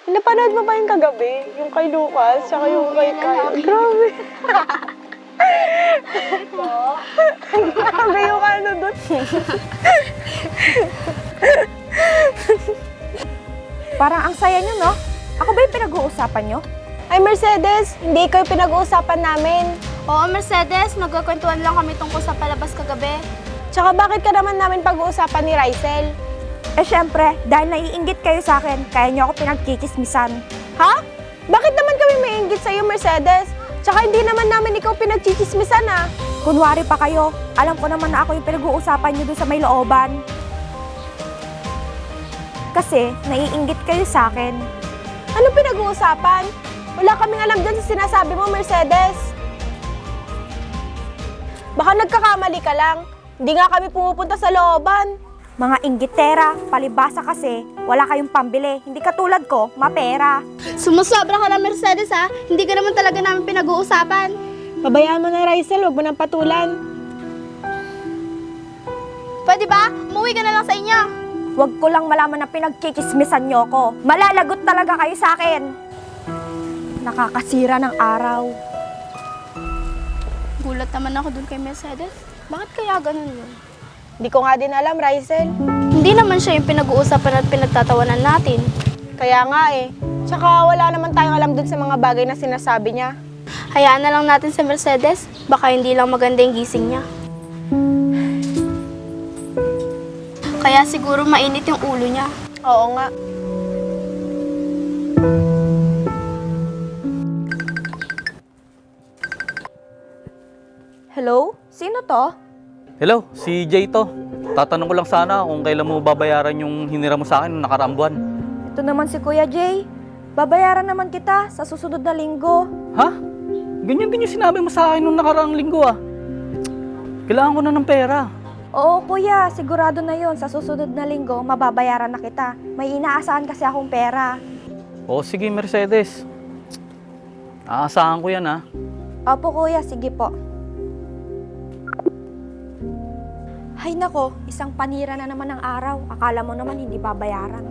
Napanood mo ba yung kagabi? Yung kay Lucas, tsaka yung kay Kyle. Grabe. Grabe yung ano doon. Parang ang saya nyo, no? Ako ba yung pinag-uusapan nyo? Ay, Mercedes, hindi ikaw yung pinag-uusapan namin. Oo, Mercedes, nagkakwentuhan lang kami tungkol sa palabas kagabi. Tsaka bakit ka naman namin pag-uusapan ni Rysel? Eh syempre, dahil naiinggit kayo sa akin, kaya nyo ako pinagkikismisan. Ha? Bakit naman kami maiinggit sa'yo, Mercedes? Tsaka hindi naman namin ikaw pinagchichismisan, ah. Kunwari pa kayo, alam ko naman na ako yung pinag-uusapan nyo dun sa may looban. Kasi, naiinggit kayo sa akin. Anong pinag-uusapan? Wala kaming alam dyan sa sinasabi mo, Mercedes. Baka nagkakamali ka lang. Hindi nga kami pumupunta sa looban. Mga inggitera, palibasa kasi, wala kayong pambili. Hindi katulad ko, mapera. Sumusobra ka na, Mercedes, ha? Hindi ka naman talaga namin pinag-uusapan. Pabayaan mo na, Rysel. Huwag mo nang patulan. Pwede ba? Umuwi ka na lang sa inyo. Huwag ko lang malaman na pinagkikismisan nyo ko. Malalagot talaga kayo sa akin. Nakakasira ng araw. Gulat naman ako dun kay Mercedes. Bakit kaya ganun yun? Hindi ko nga din alam, Rysel. Hindi naman siya yung pinag-uusapan at pinagtatawanan natin. Kaya nga eh. Tsaka wala naman tayong alam dun sa mga bagay na sinasabi niya. Hayaan na lang natin si Mercedes. Baka hindi lang maganda yung gising niya. Kaya siguro mainit yung ulo niya. Oo nga. Hello? Sino to? Hello, si Jay to. Tatanong ko lang sana kung kailan mo babayaran yung hinira mo sa akin noong nakaraang buwan. Ito naman si Kuya Jay. Babayaran naman kita sa susunod na linggo. Ha? Ganyan din yung sinabi mo sa akin noong nakaraang linggo ah. Kailangan ko na ng pera. Oo, Kuya. Sigurado na yon. Sa susunod na linggo, mababayaran na kita. May inaasahan kasi akong pera. O sige, Mercedes. Aasahan ko yan ah. Opo, Kuya. Sige po. Hay nako, isang panira na naman ng araw. Akala mo naman hindi babayaran.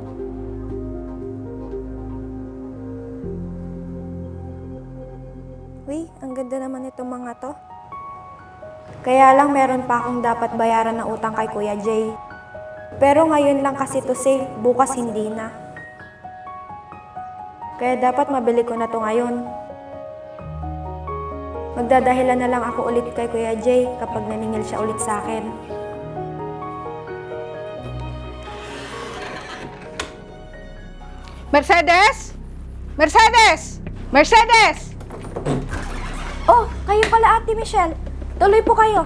Uy, ang ganda naman itong mga to. Kaya lang meron pa akong dapat bayaran na utang kay Kuya Jay. Pero ngayon lang kasi to sale, bukas hindi na. Kaya dapat mabili ko na to ngayon. Magdadahilan na lang ako ulit kay Kuya Jay kapag naningil siya ulit sa akin. Mercedes? Mercedes? Mercedes? Oh, kayo pala Ate Michelle. Tuloy po kayo.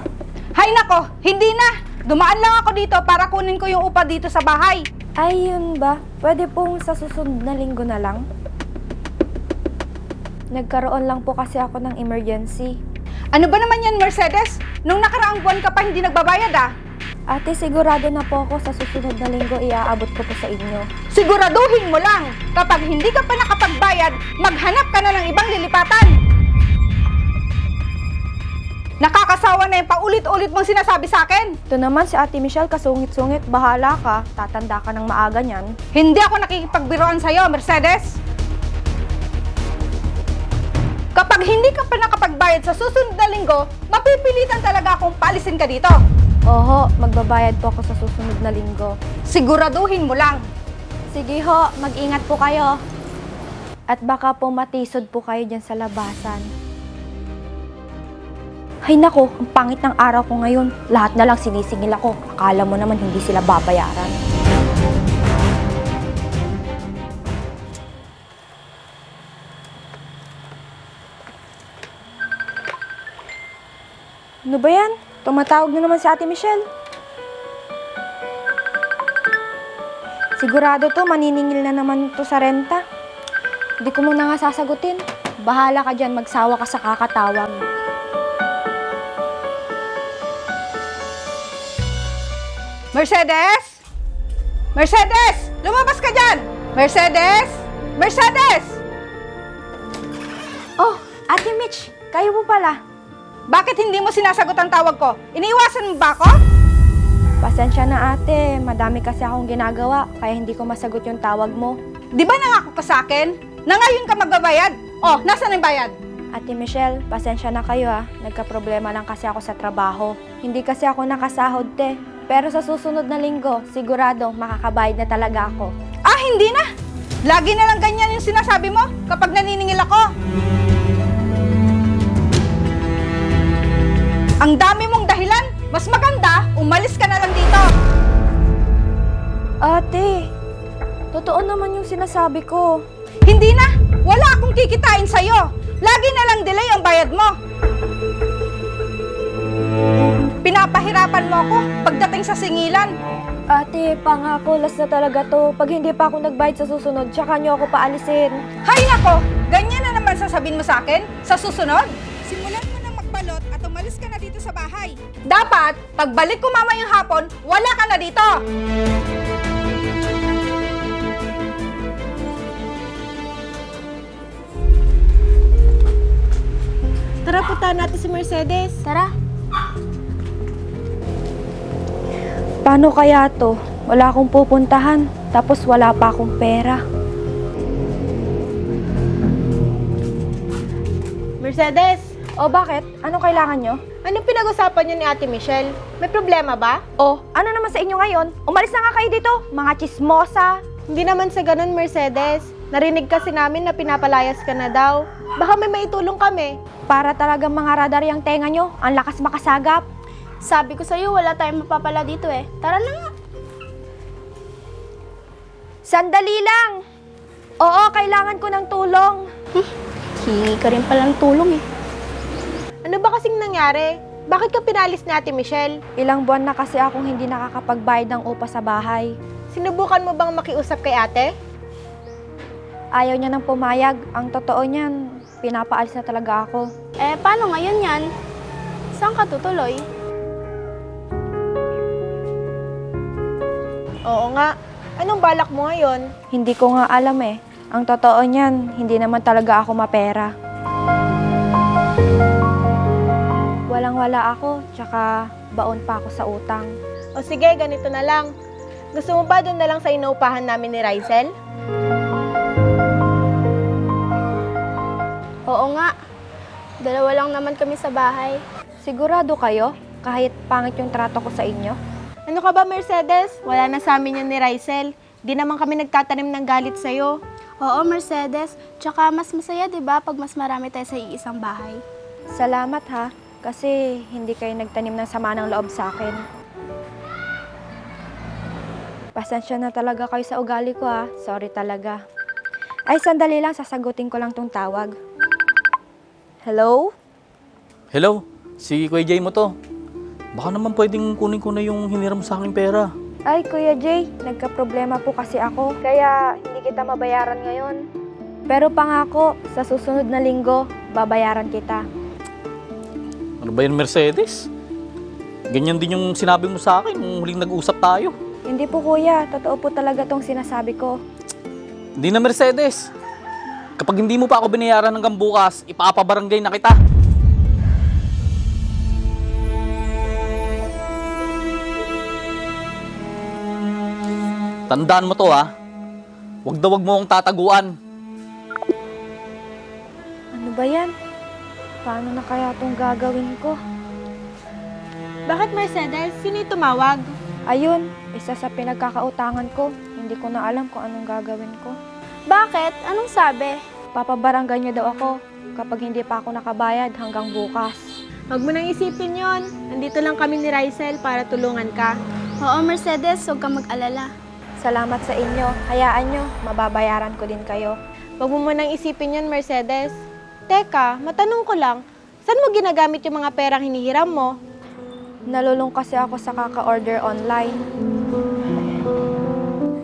Hay nako, hindi na. Dumaan lang ako dito para kunin ko yung upa dito sa bahay. Ay, yun ba? Pwede pong sa susunod na linggo na lang? Nagkaroon lang po kasi ako ng emergency. Ano ba naman yan, Mercedes? Nung nakaraang buwan ka pa hindi nagbabayad ah. Ate, sigurado na po ako sa susunod na linggo iaabot ko po sa inyo. Siguraduhin mo lang, kapag hindi ka pa nakapagbayad, maghanap ka na ng ibang lilipatan. Nakakasawa na yung paulit-ulit mong sinasabi sa akin. Ito naman si Ate Michelle, kasungit-sungit. Bahala ka. Tatanda ka ng maaga niyan. Hindi ako nakikipagbiroan sa'yo, Mercedes. Kapag hindi ka pa nakapagbayad sa susunod na linggo, mapipilitan talaga akong paalisin ka dito. Oho, magbabayad po ako sa susunod na linggo. Siguraduhin mo lang. Sige ho, mag-ingat po kayo. At baka po matisod po kayo dyan sa labasan. Ay nako, ang pangit ng araw ko ngayon. Lahat na lang sinisingil ako. Akala mo naman hindi sila babayaran. Ano ba yan? Tumatawag na naman si Ate Michelle. Sigurado to, maniningil na naman to sa renta. Hindi ko muna nga sasagutin. Bahala ka dyan, magsawa ka sa kakatawag. Mercedes? Mercedes! Lumabas ka dyan! Mercedes! Mercedes! Oh, Ate Mitch, kayo po pala. Bakit hindi mo sinasagot ang tawag ko? Iniiwasan mo ba ako? Pasensya na ate, madami kasi akong ginagawa, kaya hindi ko masagot yung tawag mo. Di ba nangako ka sa akin na ngayon ka magbabayad? Oh, nasaan ang bayad? Ate Michelle, pasensya na kayo Nagka-problema lang kasi ako sa trabaho. Hindi kasi ako nakasahod te. Pero sa susunod na linggo, sigurado makakabayad na talaga ako. Ah, hindi na! Lagi na lang ganyan yung sinasabi mo kapag naniningil ako. Ang dami mong dahilan. Mas maganda, umalis ka na lang dito. Ate, totoo naman yung sinasabi ko. Hindi na! Wala akong kikitain sa'yo. Lagi na lang delay ang bayad mo. Pinapahirapan mo ako pagdating sa singilan. Ate, pangako, last na talaga to. Pag hindi pa ako nagbayad sa susunod, tsaka niyo ako paalisin. Hay nako! Ganyan na naman sasabihin mo sa akin sa susunod? Simulan mo na magbalot at umalis ka na dito sa bahay. Dapat, pagbalik ko mamayang hapon, wala ka na dito. Tara, puntahan natin si Mercedes. Tara. Paano kaya to? Wala akong pupuntahan, tapos wala pa akong pera. Mercedes, O bakit? Anong kailangan nyo? anong pinag-usapan niyo ni Ate Michelle? May problema ba? O, ano naman sa inyo ngayon? Umalis na nga kayo dito, mga chismosa. Hindi naman sa ganun, Mercedes. Narinig kasi namin na pinapalayas ka na daw. Baka may maitulong kami. Para talagang mga radar yung tenga nyo, ang lakas makasagap. Sabi ko sa'yo, wala tayong mapapala dito eh. Tara na nga. Sandali lang! Oo, kailangan ko ng tulong. Hingi ka rin pala ng tulong eh. Ano ba kasing nangyari? Bakit ka pinalis ni Ate Michelle? Ilang buwan na kasi akong hindi nakakapagbayad ng upa sa bahay. Sinubukan mo bang makiusap kay ate? Ayaw niya nang pumayag. Ang totoo niyan, pinapaalis na talaga ako. Eh, paano ngayon yan? Saan ka tutuloy? Oo nga. Anong balak mo ngayon? Hindi ko nga alam eh. Ang totoo niyan, hindi naman talaga ako mapera. Walang-wala ako, tsaka baon pa ako sa utang. O sige, ganito na lang. Gusto mo ba doon na lang sa inuupahan namin ni Rysel? Oo nga. Dalawa lang naman kami sa bahay. Sigurado kayo, kahit pangit yung trato ko sa inyo? Ano ka ba, Mercedes? Wala na sa amin yun ni Rysel. Di naman kami nagtatanim ng galit sa'yo. Oo, Mercedes. Tsaka mas masaya, di ba, pag mas marami tayo sa iisang bahay. Salamat ha, kasi hindi kayo nagtanim ng sama ng loob sa akin. Pasensya na talaga kayo sa ugali ko ha, sorry talaga. Ay, sandali lang, sasagutin ko lang tong tawag. Hello? Hello, si Kuya Jay mo to. Baka naman pwedeng kunin ko na yung hiniram sa aking pera. Ay, Kuya Jay, nagka-problema po kasi ako, kaya hindi kita mabayaran ngayon. Pero pangako, sa susunod na linggo, babayaran kita. Ano ba yun, Mercedes? Ganyan din yung sinabi mo sa akin nung huling nag-usap tayo. Hindi po kuya, totoo po talaga tong sinasabi ko. Hindi na, Mercedes. Kapag hindi mo pa ako binayaran hanggang bukas, ipapabarangay na kita. Tandaan mo to ha. Huwag na huwag mo akong tataguan. Ano ba yan? Paano na kaya tong gagawin ko? Bakit, Mercedes? Sino yung tumawag? Ayun, isa sa pinagkakautangan ko. Hindi ko na alam kung anong gagawin ko. Bakit? Anong sabi? Papabarangay niya daw ako kapag hindi pa ako nakabayad hanggang bukas. Huwag mo nang isipin yon. Nandito lang kami ni Rysel para tulungan ka. Oo, Mercedes, huwag kang mag-alala. Salamat sa inyo. Hayaan nyo, mababayaran ko din kayo. Huwag mo munang isipin yon, Mercedes. Teka, matanong ko lang, saan mo ginagamit yung mga perang hinihiram mo? Nalulung kasi ako sa kaka-order online.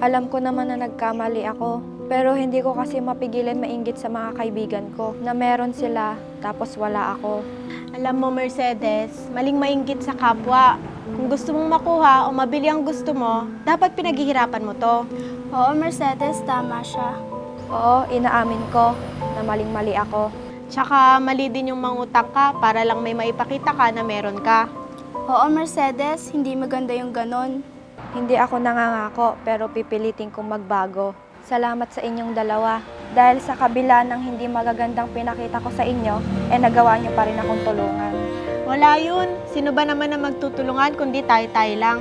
Alam ko naman na nagkamali ako, pero hindi ko kasi mapigilan mainggit sa mga kaibigan ko na meron sila tapos wala ako. Alam mo, Mercedes, maling mainggit sa kapwa. Kung gusto mong makuha o mabili ang gusto mo, dapat pinaghihirapan mo to. Oo, Mercedes, tama siya. Oo, inaamin ko na maling-mali ako. Tsaka mali din yung mangutang ka para lang may maipakita ka na meron ka. Oo, Mercedes, hindi maganda yung ganon. Hindi ako nangangako pero pipilitin kong magbago. Salamat sa inyong dalawa. Dahil sa kabila ng hindi magagandang pinakita ko sa inyo, nagawa niyo pa rin akong tulungan. Wala yun. Sino ba naman na magtutulungan kundi tayo-tayo lang?